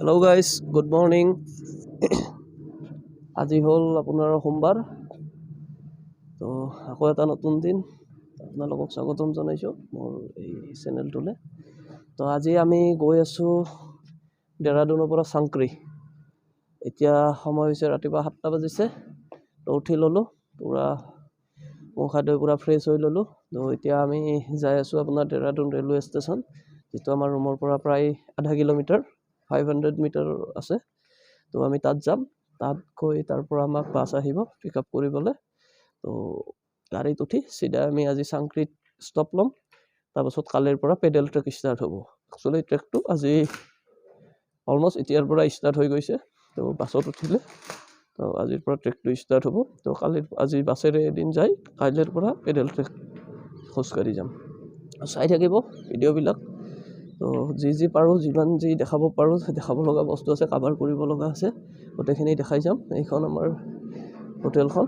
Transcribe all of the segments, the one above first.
Hello' guys, good morning. আজি হ'ল আপোনাৰ সোমবাৰ, তো আকৌ এটা নতুন দিন আপোনালোকক স্বাগতম জনাইছোঁ মোৰ এই চেনেলটোলৈ। তো আজি আমি গৈ আছোঁ ডেৰাডুনৰ পৰা চাংক্ৰি। এতিয়া সময় হৈছে ৰাতিপুৱা 7টা বাজিছে। তো উঠি ল'লোঁ, পূৰা মুখ হাত ধুই পূৰা ফ্ৰেছ হৈ ল'লোঁ। তো এতিয়া আমি যাই আছোঁ আপোনাৰ ডেৰাডুন ৰেলৱে ষ্টেচন, যিটো আমাৰ ৰুমৰ পৰা প্ৰায় 0.5 কিলোমিটাৰ 500 মিটাৰ আছে। তো আমি তাত যাম, তাত গৈ তাৰ পৰা আমাক বাছ আহিব পিক আপ কৰিবলৈ। তো গাড়ীত উঠি চিধা আমি আজি চাংক্ৰিত ষ্টপ ল'ম। তাৰপাছত কালিৰ পৰা পেডেল ট্ৰেক ষ্টাৰ্ট হ'ব। একচুৱেলি ট্ৰেকটো আজি অলমষ্ট এতিয়াৰ পৰা ষ্টাৰ্ট হৈ গৈছে। তো বাছত উঠিলে তো আজিৰ পৰা ট্ৰেকটো ষ্টাৰ্ট হ'ব। তো আজি বাছেৰে এদিন যাই কাইলৈৰ পৰা পেডেল ট্ৰেক খোজকাঢ়ি যাম। চাই থাকিব ভিডিঅ'বিলাক। তো যি পাৰোঁ, যিমান যি দেখাব পাৰোঁ, দেখাব লগা বস্তু আছে, কাভাৰ কৰিব লগা আছে, গোটেইখিনি দেখাই যাম। এইখন আমাৰ হোটেলখন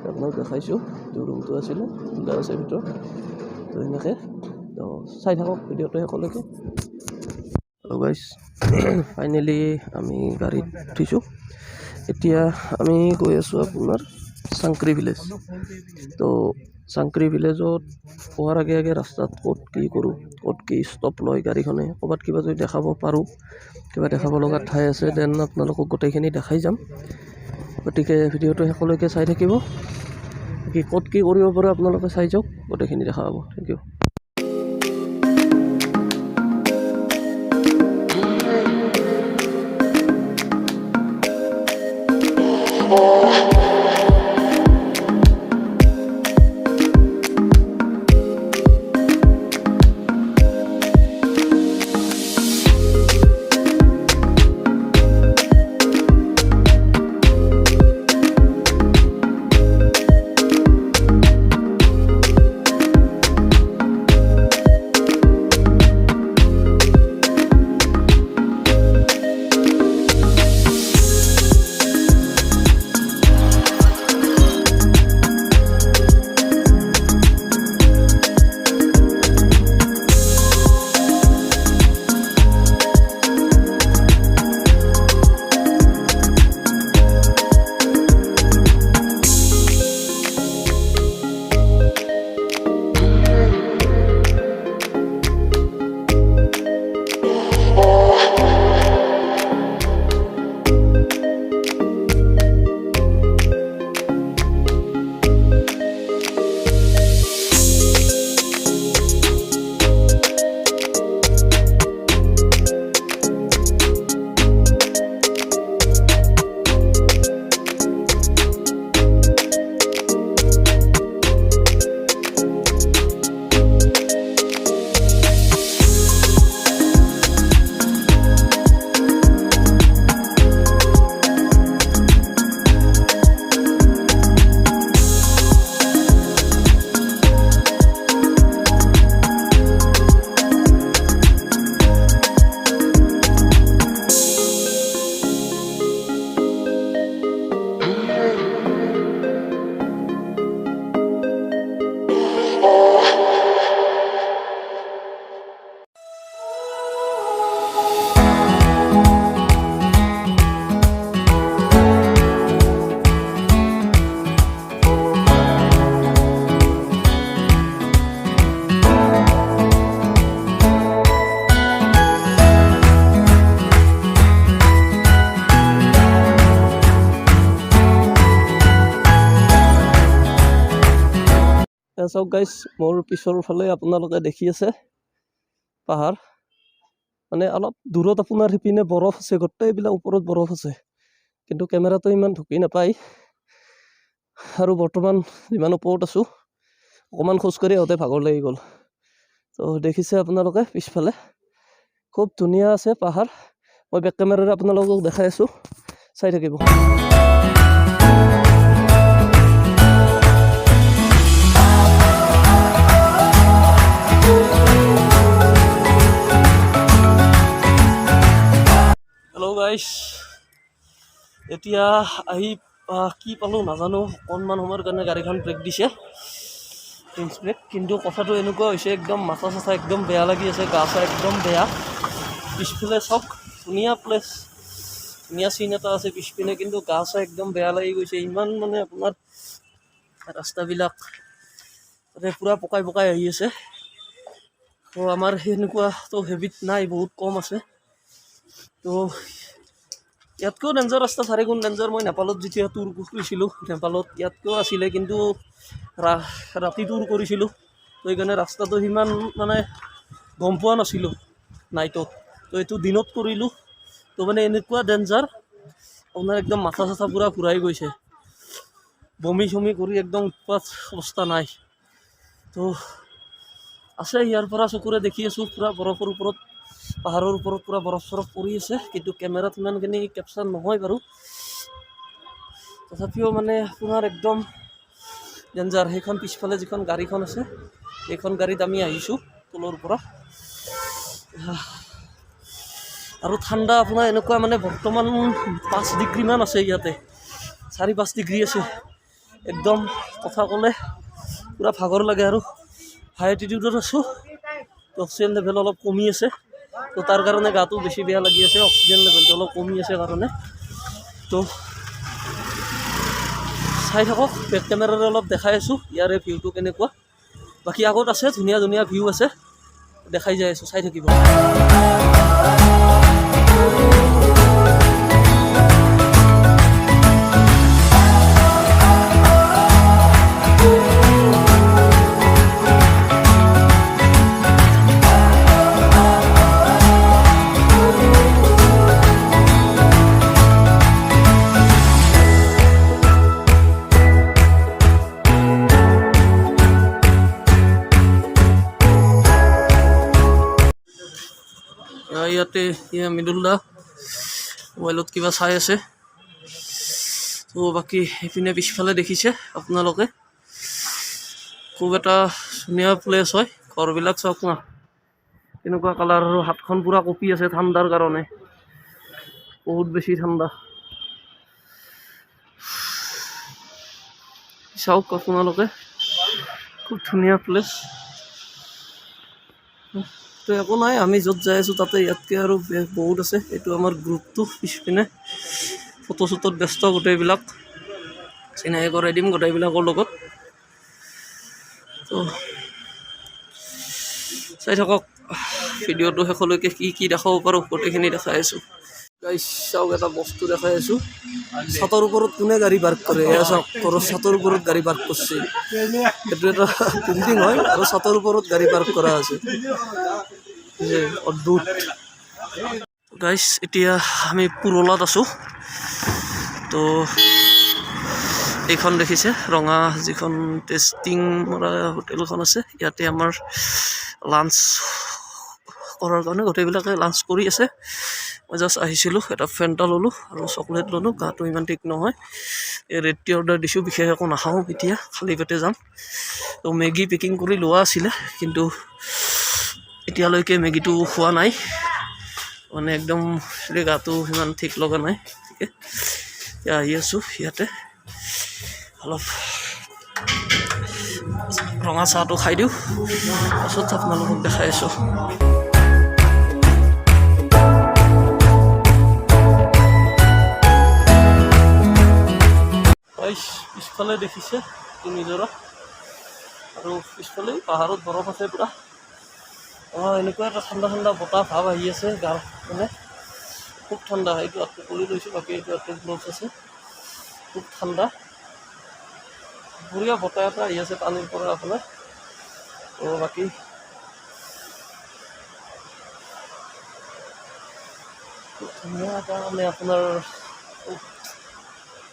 আপোনাক দেখাইছোঁ, যিটো ৰুমটো আছিলে খোলা আছে ভিতৰত। তো এনেকৈ তো চাই থাকক ভিডিঅ'টো শেষলৈকে। হেল্ল' গাইজ, ফাইনেলি আমি গাড়ীত উঠিছোঁ। এতিয়া আমি গৈ আছোঁ আপোনাৰ চাংক্ৰি ভিলেজ। তো চাংক্ৰি ভিলেজত পোৱাৰ আগে আগে ৰাস্তাত ক'ত কি কৰোঁ, ক'ত কি ষ্টপ লয় গাড়ীখনে, ক'ৰবাত কিবা যদি দেখাব পাৰোঁ, কিবা দেখাব লগা ঠাই আছে, দেন আপোনালোকক গোটেইখিনি দেখাই যাম। গতিকে ভিডিঅ'টো শেষলৈকে চাই থাকিব। ক'ত কি কৰিব পাৰোঁ আপোনালোকে চাই যাওক, গোটেইখিনি দেখা পাব। Thank U. চাওক গাইজ, মোৰ পিছৰ ফালে আপোনালোকে দেখি আছে পাহাৰ, মানে অলপ দূৰত আপোনাৰ সিপিনে বৰফ আছে, গোটেইবিলাক ওপৰত বৰফ আছে, কিন্তু কেমেৰাটো ইমান ঢুকি নাপায়। আৰু বৰ্তমান যিমান ওপৰত আছোঁ, অকণমান খোজকাঢ়ি আহোঁতে ভাগৰ লাগি গ'ল। তো দেখিছে আপোনালোকে পিছফালে খুব ধুনীয়া আছে পাহাৰ। মই বেক কেমেৰাৰে আপোনালোকক দেখাই আছোঁ, চাই থাকিব। হেল্ল' গাইজ, এতিয়া আহি কি পালোঁ নাজানো, অকণমান সময়ৰ কাৰণে গাড়ীখন ব্ৰেক দিছে, ব্ৰেক। কিন্তু কথাটো এনেকুৱা হৈছে, একদম মাথা চাথা একদম বেয়া লাগি আছে, গা চা একদম বেয়া। পিছফালে চাওক ধুনীয়া প্লেচ, ধুনীয়া চিন এটা আছে পিছপিনে, কিন্তু গা চা একদম বেয়া লাগি গৈছে। ইমান মানে আপোনাৰ ৰাস্তাবিলাক তাতে পূৰা পকাই পকাই আহি আছে। তো আমাৰ সেনেকুৱাতো হেবিট নাই, বহুত কম আছে। তো ইয়াতকৈও ডেঞ্জাৰ ৰাস্তা, চাৰিগুণ ডেঞ্জাৰ। মই নেপালত যেতিয়া টুৰ কৰিছিলোঁ, নেপালত ইয়াতকৈও আছিলে, কিন্তু ৰাতি টুৰ কৰিছিলোঁ, তো সেইকাৰণে ৰাস্তাটো সিমান মানে গম পোৱা নাছিলোঁ নাইটত। তো এইটো দিনত কৰিলোঁ, তো মানে এনেকুৱা ডেঞ্জাৰ, আপোনাৰ একদম মাথা চাথা পূৰা ঘূৰাই গৈছে, বমি চমি কৰি একদম উৎপাত অৱস্থা নাই। তো আছে ইয়াৰ পৰা চকুৰে দেখি আছোঁ, পূৰা বৰফৰ ওপৰত, পাহাৰৰ ওপৰত পূৰা বৰফ চৰফ পৰি আছে, কিন্তু কেমেৰাত ইমানখিনি কেপচাৰ নহয় বাৰু। তথাপিও মানে আপোনাৰ একদম ডেঞ্জাৰ। সেইখন পিছফালে যিখন গাড়ীখন আছে, সেইখন গাড়ীত আমি আহিছোঁ তলৰ পৰা। আৰু ঠাণ্ডা আপোনাৰ এনেকুৱা মানে বৰ্তমান 5 ডিগ্ৰীমান আছে ইয়াতে, 4-5 ডিগ্ৰী আছে। একদম কথা ক'লে পূৰা ভাগৰ লাগে। আৰু হাই এটিটিউডত আছোঁ, অক্সিজেন লেভেল অলপ কমি আছে, তো তাৰ কাৰণে গাটো বেছি বেয়া লাগি আছে, অক্সিজেন লেভেলটো অলপ কমি আছে কাৰণে। তো চাই থাকক, বেক কেমেৰাৰে অলপ দেখাই আছোঁ ইয়াৰে ভিউটো কেনেকুৱা। বাকী আগত আছে ধুনীয়া ধুনীয়া ভিউ আছে, দেখাই যাই আছোঁ, চাই থাকিব। ইয়াতে মৃদুলদা মোবাইলত কিবা চাই আছে। তো বাকী সেইপিনে পিছফালে দেখিছে আপোনালোকে, খুব এটা ধুনীয়া প্লেচ হয়। ঘৰবিলাক চাওক না কেনেকুৱা কালাৰ, আৰু হাতখন পূৰা কঁপি আছে ঠাণ্ডাৰ কাৰণে, বহুত বেছি ঠাণ্ডা। চাওক আপোনালোকে, খুব ধুনীয়া প্লেচ। তো একো নাই, আমি য'ত যাই আছোঁ তাতে ইয়াতকৈ আৰু বহুত আছে। এইটো আমাৰ গ্ৰুপটো, পিছপিনে ফটো চটোত ব্যস্ত গোটেইবিলাক, চিনাকি কৰাই দিম গোটেইবিলাকৰ লগত। তো চাই থাকক ভিডিঅ'টো শেষলৈকে, কি কি দেখাব পাৰোঁ গোটেইখিনি দেখাই আছোঁ। গাইছ চাওক, এটা বস্তু দেখাই আছোঁ। ছাতৰ ওপৰত কোনে গাড়ী পাৰ্ক কৰে? এয়া চাওক, ঘৰৰ ছাতৰ ওপৰত গাড়ী পাৰ্ক কৰিছে। এইটো এটা বিল্ডিং হয় আৰু ছাতৰ ওপৰত গাড়ী পাৰ্ক কৰা আছে, অদ্ভুত। গাইছ এতিয়া আমি পুৰলাত আছোঁ। তো এইখন দেখিছে ৰঙা যিখন টেষ্টিং মৰা হোটেলখন আছে, ইয়াতে আমাৰ লাঞ্চ কৰাৰ কাৰণে গোটেইবিলাকে লাঞ্চ কৰি আছে। মই জাষ্ট আহিছিলোঁ, এটা ফেণ্টা ল'লোঁ আৰু চকলেট ল'লোঁ, গাটো ইমান ঠিক নহয়। এই ৰেড টি অৰ্ডাৰ দিছোঁ, বিশেষ একো নাখাওঁ এতিয়া, খালী পেটে যাম। তো মেগী পেকিং কৰি লোৱা আছিলে, কিন্তু এতিয়ালৈকে মেগীটো খোৱা নাই, মানে একদম গাটো সিমান ঠিক লগা নাই। ঠিকে এতিয়া আহি আছোঁ, ইয়াতে অলপ ৰঙা চাহটো খাই দিওঁ, তাৰপাছত আপোনালোকক দেখাই আছোঁ। পিছফালে দেখিছে নিজৰা, আৰু পিছফালে পাহাৰত বৰফ আছে পূৰা। এনেকুৱা এটা ঠাণ্ডা ঠাণ্ডা বতাহ ভাৱ আহি আছে গাৰ, মানে খুব ঠাণ্ডা। এইটো আঁতটো কৰি লৈছোঁ, বাকী এইটো আঁতটো গ্ল'ভছ আছে, খুব ঠাণ্ডা, বঢ়িয়া বতাহ এটা আহি আছে পানীৰ পৰা আপোনাৰ। তো বাকী খুব ধুনীয়া এটা মানে আপোনাৰ,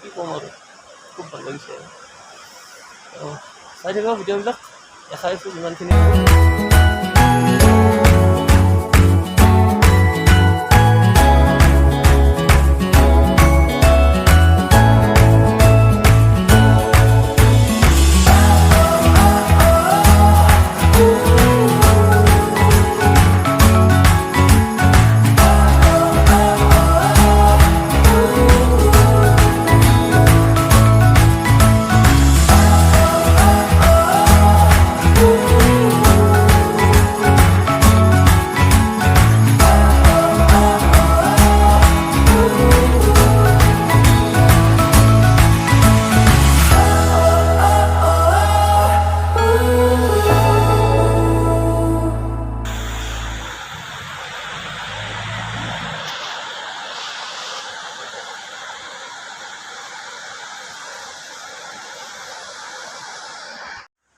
কি ক'ম আৰু, খুব ভাল লাগিছে। চাই থাকিব ভিডিঅ'বিলাক, দেখাই আছোঁ যিমানখিনি।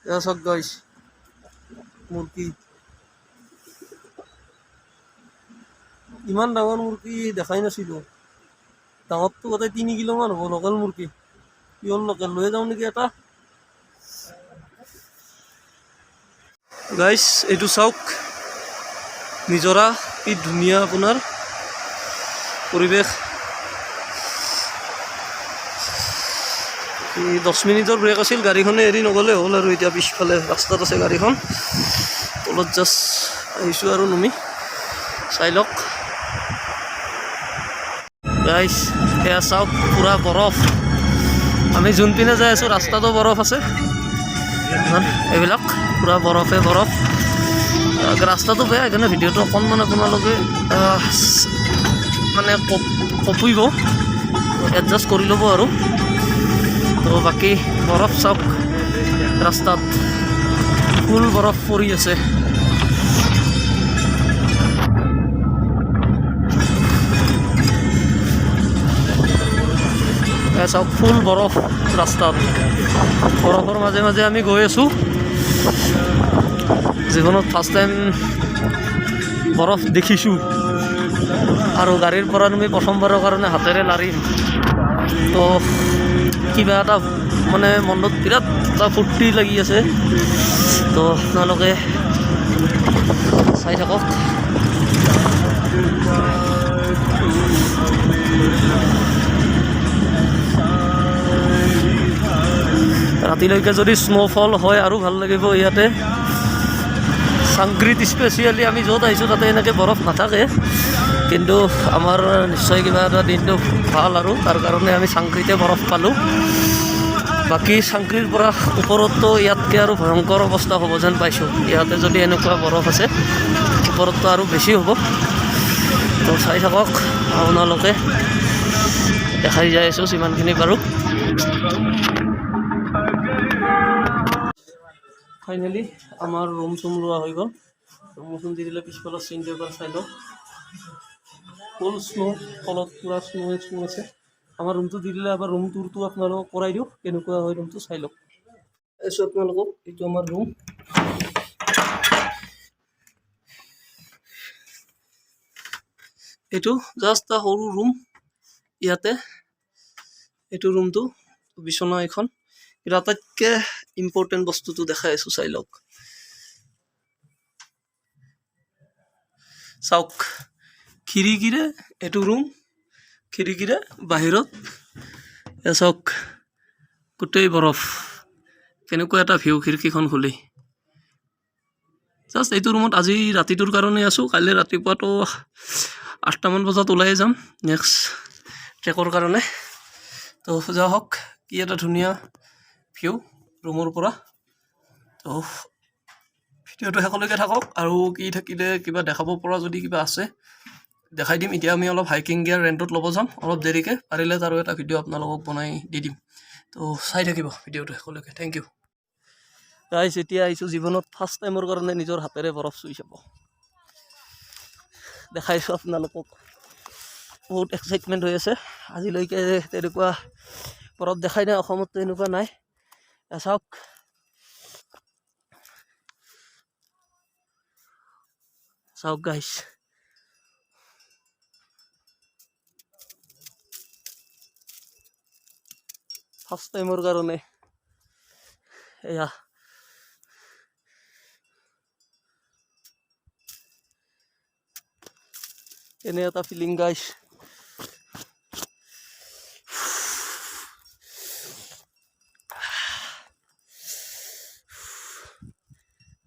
এয়া চাওক গাইছ মুৰ্গী ইমান ডাঙৰ মুৰ্গী দেখাই নাছিলোঁ ডাঙৰটো গোটেই 3 কিলোমান হ'ব লোকেল মুৰ্গী পিয়ৰ লোকেল লৈ যাওঁ নেকি এটা গাইছ এইটো চাওক নিজৰা কি ধুনীয়া আপোনাৰ পৰিৱেশ 10 মিনিটৰ ব্ৰেক আছিল গাড়ীখনে এৰি নগ'লে হ'ল আৰু এতিয়া পিছফালে ৰাস্তাত আছে গাড়ীখন তলত জাষ্ট আহিছোঁ আৰু নুমি চাই লওক গাইছ এয়া চাওক পুৰা বৰফ আমি যোনপিনে যাই আছোঁ ৰাস্তাটো বৰফ আছে এইবিলাক পুৰা বৰফে বৰফ ৰাস্তাটো বেয়া সেইকাৰণে ভিডিঅ'টো অকণমান আপোনালোকে মানে কপিব এডজাষ্ট কৰি ল'ব আৰু তো বাকী বৰফ চাওক ৰাস্তাত ফুল বৰফ পৰি আছে চাওক ফুল বৰফ ৰাস্তাত বৰফৰ মাজে মাজে আমি গৈ আছোঁ জীৱনত ফাৰ্ষ্ট টাইম বৰফ দেখিছোঁ আৰু গাড়ীৰ পৰা আমি প্ৰথমবাৰৰ কাৰণে হাতেৰে লাৰিম তো কিবা এটা মানে মনত বিৰাট এটা ফূৰ্তি লাগি আছে তো আপোনালোকে চাই থাকক ৰাতিলৈকে যদি স্ন'ফল হয় আৰু ভাল লাগিব ইয়াতে চাংক্ৰিত স্পেচিয়েলি আমি য'ত আহিছোঁ তাতে এনেকৈ বৰফ নাথাকে কিন্তু আমাৰ নিশ্চয় কিবা এটা দিনটো ভাল আৰু তাৰ কাৰণে আমি চাংক্ৰিতে বৰফ পালোঁ বাকী চাংক্ৰিৰ পৰা ওপৰততো ইয়াতকৈ আৰু ভয়ংকৰ অৱস্থা হ'ব যেন পাইছোঁ ইয়াতে যদি এনেকুৱা বৰফ আছে ওপৰততো আৰু বেছি হ'ব তো চাই থাকক আপোনালোকে দেখাই যাই আছোঁ যিমানখিনি পাৰোঁ ফাইনেলি আমাৰ ৰুম চুম লোৱা হৈ গ'ল ৰুম চুম দি দিলে পিছফালৰ চিনটো এবাৰ চাই লওক ফুল স্নো তলত পূৰা স্নো আছে আমাৰ ৰুমটো দি দিলে এবাৰ ৰুম টুৰটো আপোনালোকক কৰাই দিওঁ কেনেকুৱা হয় ৰুমটো চাই লওক এইটো আপোনালোকক এইটো আমাৰ ৰুম এইটো জাষ্ট এটা সৰু ৰুম ইয়াতে এইটো ৰুমটো বিচনা এখন কিন্তু আটাইতকৈ ইম্পৰ্টেণ্ট বস্তুটো দেখাই আছোঁ চাই লওক চাওক খিৰিকীৰে এইটো ৰুম খিৰিকীৰে বাহিৰত চাওক গোটেই বৰফ কেনেকুৱা এটা ভিউ খিৰিকীখন খুলি জাষ্ট এইটো ৰুমত আজি ৰাতিটোৰ কাৰণে আছোঁ কাইলৈ ৰাতিপুৱাতো 8টামান বজাত ওলাই যাম নেক্সট ট্ৰেকৰ কাৰণে তো যা হওক কি এটা ধুনীয়া ভিউ ৰুমৰ পৰা তো ভিডিঅ'টো শেষলৈকে থাকক আৰু কি থাকিলে কিবা দেখাব পৰা যদি কিবা আছে দেখাই দিম এতিয়া আমি অলপ হাইকিং গিয়াৰ ৰেণ্টত ল'ব যাম অলপ দেৰিকৈ পাৰিলে আৰু এটা ভিডিঅ' আপোনালোকক বনাই দি দিম তো চাই থাকিব ভিডিঅ'টো শেষলৈকে থেংক ইউ গাইছ এতিয়া আহিছোঁ জীৱনত ফাৰ্ষ্ট টাইমৰ কাৰণে নিজৰ হাতেৰে বৰফ চুই চাব দেখাইছোঁ আপোনালোকক বহুত এক্সাইটমেণ্ট হৈ আছে আজিলৈকে তেনেকুৱা বৰফ দেখাই নাই অসমততো এনেকুৱা নাই চাওক চাওক গাইছ ফাৰ্ষ্ট টাইমৰ কাৰণে এয়া এনে এটা ফিলিং গাইছ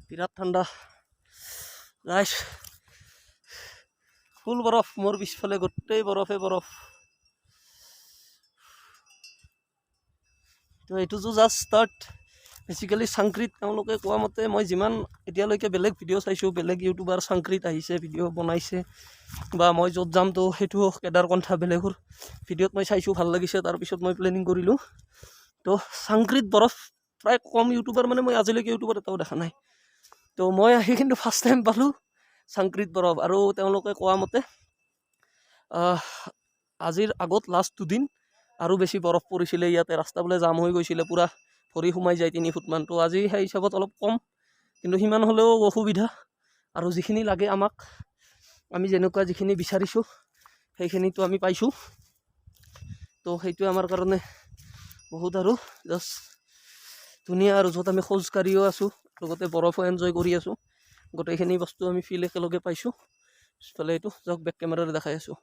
বিৰাট ঠাণ্ডা গাইছ ফুল বৰফ মোৰ পিছফালে গোটেই বৰফে বৰফ তো এইটোতো জাষ্ট ষ্টাৰ্ট বেচিকেলি চাংক্ৰিত তেওঁলোকে কোৱা মতে মই যিমান এতিয়ালৈকে বেলেগ ভিডিঅ' চাইছোঁ বেলেগ ইউটিউবাৰ চাংক্ৰিত আহিছে ভিডিঅ' বনাইছে বা মই য'ত যাম তো সেইটো কেদাৰকন্থা বেলেগৰ ভিডিঅ'ত মই চাইছোঁ ভাল লাগিছে তাৰপিছত মই প্লেনিং কৰিলোঁ তো চাংক্ৰিত বৰফ প্ৰায় কম ইউটিউবাৰ মানে মই আজিলৈকে ইউটিউবত এটাও দেখা নাই তো মই আহি কিন্তু ফাৰ্ষ্ট টাইম পালোঁ চাংক্ৰিত বৰফ আৰু তেওঁলোকে কোৱা মতে আজিৰ আগত লাষ্ট 2 দিন আৰু বেছি বৰফ পৰিছিলে ইয়াতে ৰাস্তা বোলে জাম হৈ গৈছিলে পুৰা ভৰি সোমাই যায় 3 ফুটমান। তো আজি সেই হিচাপত অলপ কম, কিন্তু সিমান হ'লেও অসুবিধা। আৰু যিখিনি লাগে আমাক, আমি যেনেকুৱা যিখিনি বিচাৰিছোঁ সেইখিনিতো আমি পাইছোঁ। তো সেইটোৱে আমাৰ কাৰণে বহুত আৰু জাষ্ট ধুনীয়া, আৰু য'ত আমি খোজকাঢ়িও আছোঁ, লগতে বৰফো এনজয় কৰি আছোঁ। গোটেইখিনি বস্তু আমি ফিল একেলগে পাইছোঁ। পিছফালে এইটো যাওক বেক কেমেৰাৰে দেখাই আছোঁ।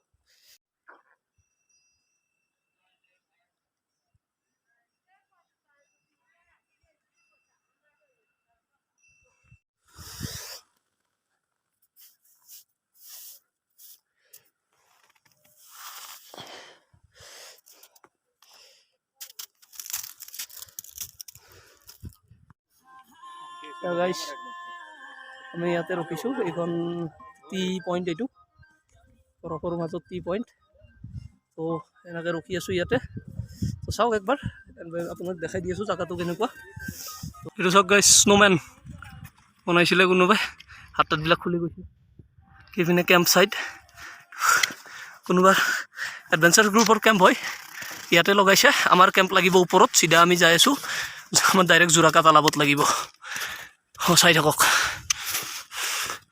গাইছ, আমি ইয়াতে ৰখিছোঁ। এইখন টি পইণ্ট, এইটো বৰফৰ মাজত টি পইণ্ট। তো এনেকৈ ৰখি আছোঁ ইয়াতে। তো চাওক একবাৰ, আপোনাক দেখাই দি আছোঁ জেগাটো কেনেকুৱা। এইটো চাওক গাইছ, স্ন'মেন বনাইছিলে কোনোবাই, হাত তাতবিলাক খুলি গৈছে। কিপিনে কেম্প চাইট, কোনোবা এডভেঞ্চাৰ গ্ৰুপৰ কেম্প হয়, ইয়াতে লগাইছে। আমাৰ কেম্প লাগিব ওপৰত, চিধা আমি যাই আছোঁ। আমাৰ ডাইৰেক্ট যোৰাকা তালাবত লাগিব। চাই থাকক।